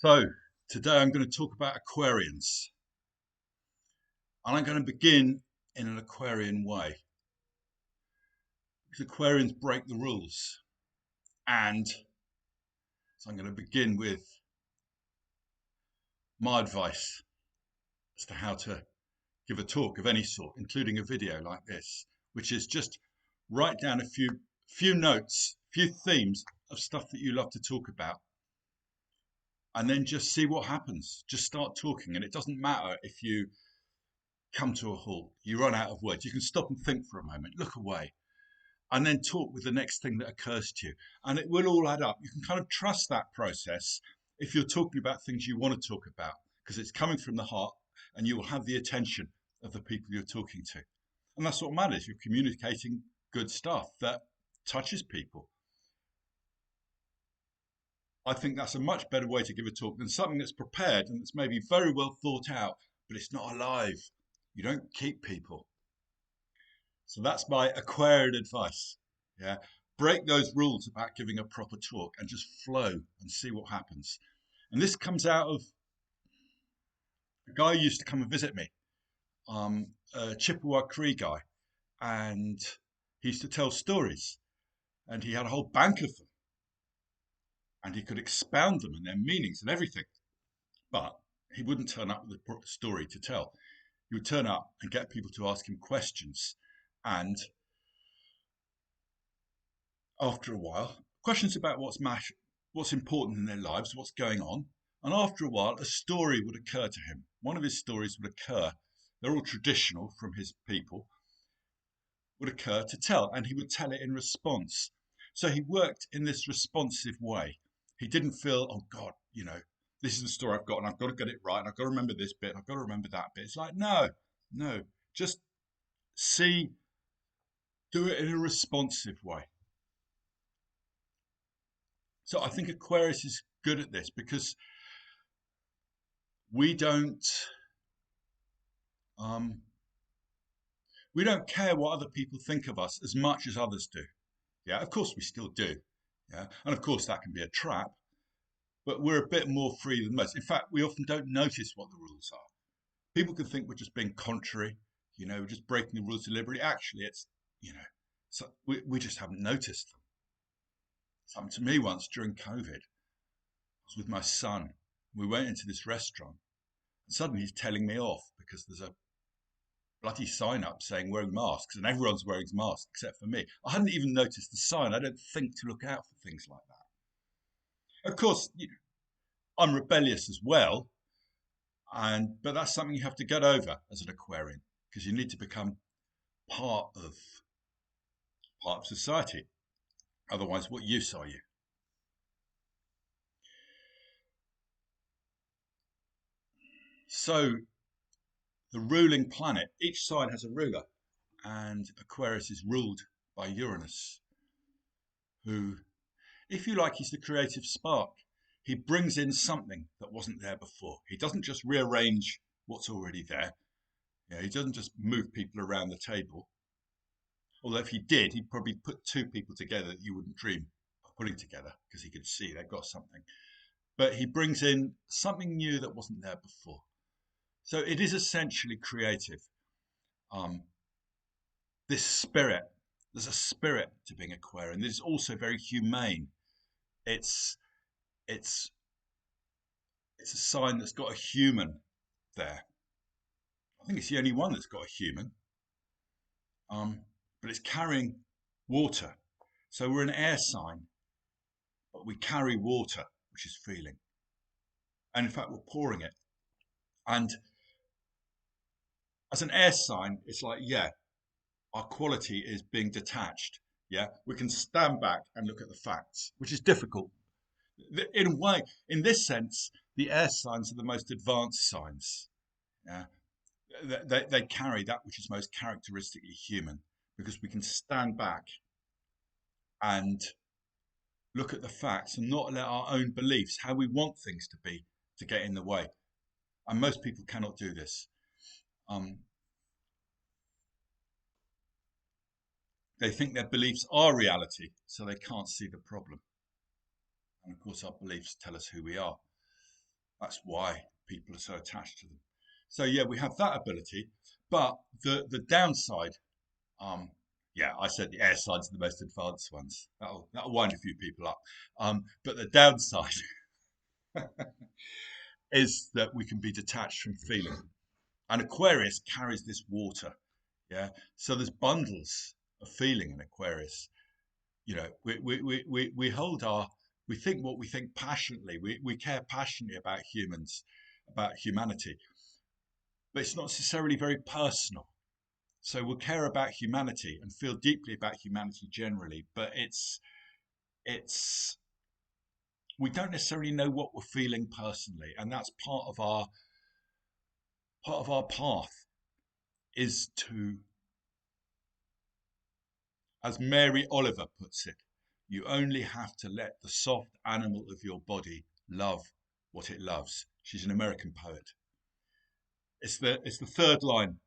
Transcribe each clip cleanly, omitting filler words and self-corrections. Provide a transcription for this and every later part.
So, today I'm going to talk about Aquarians, and I'm going to begin in an Aquarian way. Because Aquarians break the rules, and so I'm going to begin with my advice as to how to give a talk of any sort, including a video like this, which is just write down a few notes, few themes of stuff that you love to talk about, and then just see what happens. Just start talking, and it doesn't matter if you come to a halt, you run out of words. You can stop and think for a moment, look away, and then talk with the next thing that occurs to you. And it will all add up. You can kind of trust that process if you're talking about things you want to talk about, because it's coming from the heart and you will have the attention of the people you're talking to. And that's what matters. You're communicating good stuff that touches people. I think that's a much better way to give a talk than something that's prepared and that's maybe very well thought out, but it's not alive. You don't keep people. So that's my Aquarian advice. Yeah. Break those rules about giving a proper talk and just flow and see what happens. And this comes out of a guy who used to come and visit me, a Chippewa Cree guy, and he used to tell stories, and he had a whole bank of them, and he could expound them and their meanings and everything. But he wouldn't turn up with a story to tell. He would turn up and get people to ask him questions, and after a while, questions about what's important in their lives, what's going on. And after a while, a story would occur to him. One of his stories would occur. They're all traditional from his people, would occur to tell, and he would tell it in response. So he worked in this responsive way. He didn't feel, oh God, this is the story I've got, and I've got to get it right, and I've got to remember this bit, I've got to remember that bit. It's like, no, just do it in a responsive way. So I think Aquarius is good at this because we don't care what other people think of us as much as others do. Yeah, of course we still do. Yeah, and of course that can be a trap, but we're a bit more free than most. In fact, we often don't notice what the rules are. People can think we're just being contrary, we're just breaking the rules deliberately. Actually, so we just haven't noticed them. It happened to me once during COVID. I was with my son. We went into this restaurant, and suddenly he's telling me off because there's a bloody sign up saying wearing masks, and everyone's wearing masks except for me. I hadn't even noticed the sign. I don't think to look out for things like that. Of course, I'm rebellious as well, but that's something you have to get over as an Aquarian because you need to become part of society. Otherwise, what use are you? So, the ruling planet, each sign has a ruler, and Aquarius is ruled by Uranus, who, if you like, he's the creative spark. He brings in something that wasn't there before. He doesn't just rearrange what's already there. He doesn't just move people around the table. Although if he did, he'd probably put two people together that you wouldn't dream of putting together because he could see they've got something. But he brings in something new that wasn't there before. So it is essentially creative. This spirit, there's a spirit to being Aquarian. It's also very humane. It's a sign that's got a human there. I think it's the only one that's got a human. But it's carrying water. So we're an air sign, but we carry water, which is feeling. And in fact, we're pouring it. And as an air sign, it's like, our quality is being detached. Yeah, we can stand back and look at the facts, which is difficult. In a way, in this sense, the air signs are the most advanced signs. Yeah, they carry that which is most characteristically human because we can stand back and look at the facts and not let our own beliefs, how we want things to be, to get in the way. And most people cannot do this. They think their beliefs are reality, so they can't see the problem. And of course, our beliefs tell us who we are. That's why people are so attached to them. So yeah, we have that ability, but the downside, um, yeah, I said the air signs are the most advanced ones. That'll wind a few people up. But the downside is that we can be detached from feeling. And Aquarius carries this water. Yeah. So there's bundles of feeling in Aquarius. You know, we hold our, we think what we think passionately. We care passionately about humans, about humanity, but it's not necessarily very personal. So we'll care about humanity and feel deeply about humanity generally, but it's we don't necessarily know what we're feeling personally, and that's part of our path is to, as Mary Oliver puts it, you only have to let the soft animal of your body love what it loves. She's an American poet. It's the third line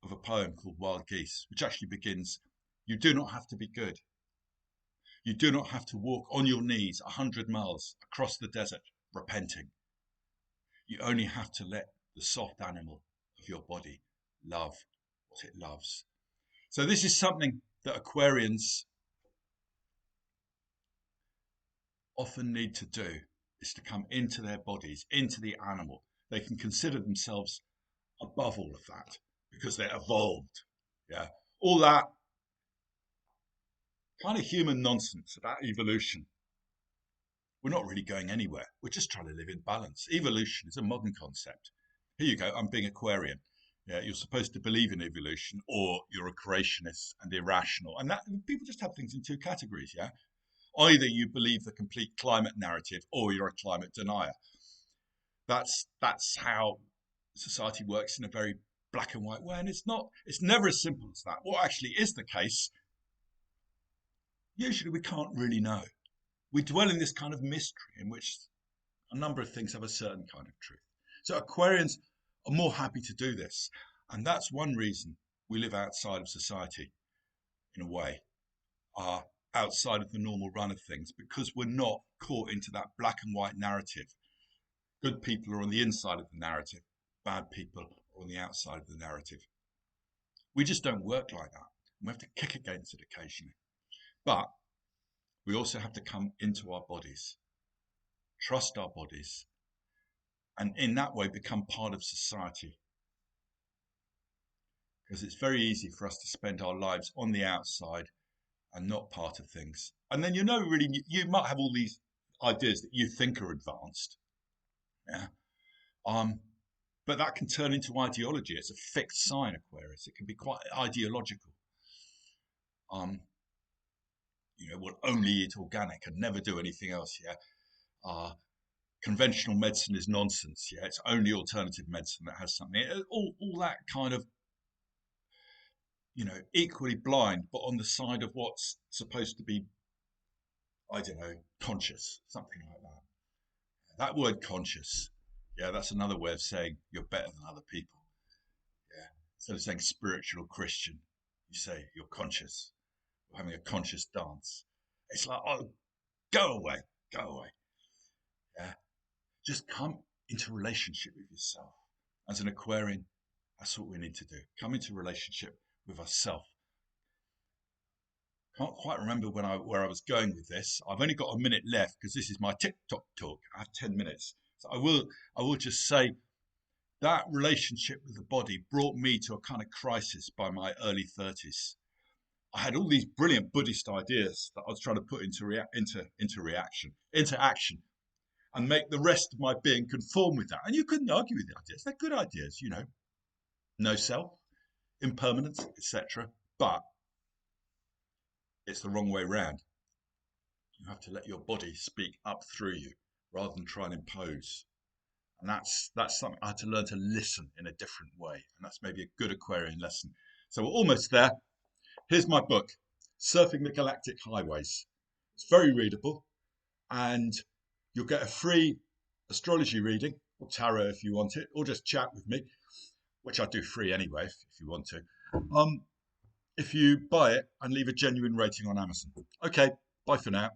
of a poem called Wild Geese, which actually begins, "You do not have to be good. You do not have to walk on your knees 100 miles across the desert repenting. You only have to let the soft animal of your body love what it loves." So this is something that Aquarians often need to do, is to come into their bodies, into the animal. They can consider themselves above all of that because they're evolved. Yeah. All that kind of human nonsense about evolution. We're not really going anywhere. We're just trying to live in balance. Evolution is a modern concept. Here you go. I'm being Aquarian. Yeah, you're supposed to believe in evolution, or you're a creationist and irrational. And that people just have things in two categories. Yeah, either you believe the complete climate narrative, or you're a climate denier. That's how society works in a very black and white way, and it's not. It's never as simple as that. What actually is the case? Usually, we can't really know. We dwell in this kind of mystery in which a number of things have a certain kind of truth. So Aquarians are more happy to do this. And that's one reason we live outside of society in a way, are outside of the normal run of things, because we're not caught into that black and white narrative. Good people are on the inside of the narrative, bad people are on the outside of the narrative. We just don't work like that. We have to kick against it occasionally. But we also have to come into our bodies, trust our bodies, and in that way become part of society. Because it's very easy for us to spend our lives on the outside and not part of things. And then, really, you might have all these ideas that you think are advanced. Yeah. But that can turn into ideology. It's a fixed sign, Aquarius. It can be quite ideological. Um, we'll only eat organic and never do anything else. Yeah. Conventional medicine is nonsense. Yeah. It's only alternative medicine that has something. All that kind of, equally blind, but on the side of what's supposed to be, I don't know, conscious, something like that. That word conscious, yeah, that's another way of saying you're better than other people. Yeah. Instead of saying spiritual Christian, you say you're conscious. You're having a conscious dance. It's like, oh, go away, go away. Yeah. Just come into relationship with yourself. As an Aquarian, that's what we need to do. Come into relationship with ourselves. Can't quite remember where I was going with this. I've only got a minute left because this is my TikTok talk. I have 10 minutes. So I will just say that relationship with the body brought me to a kind of crisis by my early 30s. I had all these brilliant Buddhist ideas that I was trying to put into action, and make the rest of my being conform with that. And you couldn't argue with the ideas. They're good ideas, no self, impermanence, etc. But it's the wrong way round. You have to let your body speak up through you rather than try and impose. And that's something I had to learn, to listen in a different way. And that's maybe a good Aquarian lesson. So we're almost there. Here's my book, Surfing the Galactic Highways. It's very readable, and you'll get a free astrology reading, or tarot if you want it, or just chat with me, which I do free anyway if you want to. If you buy it and leave a genuine rating on Amazon. Okay, bye for now.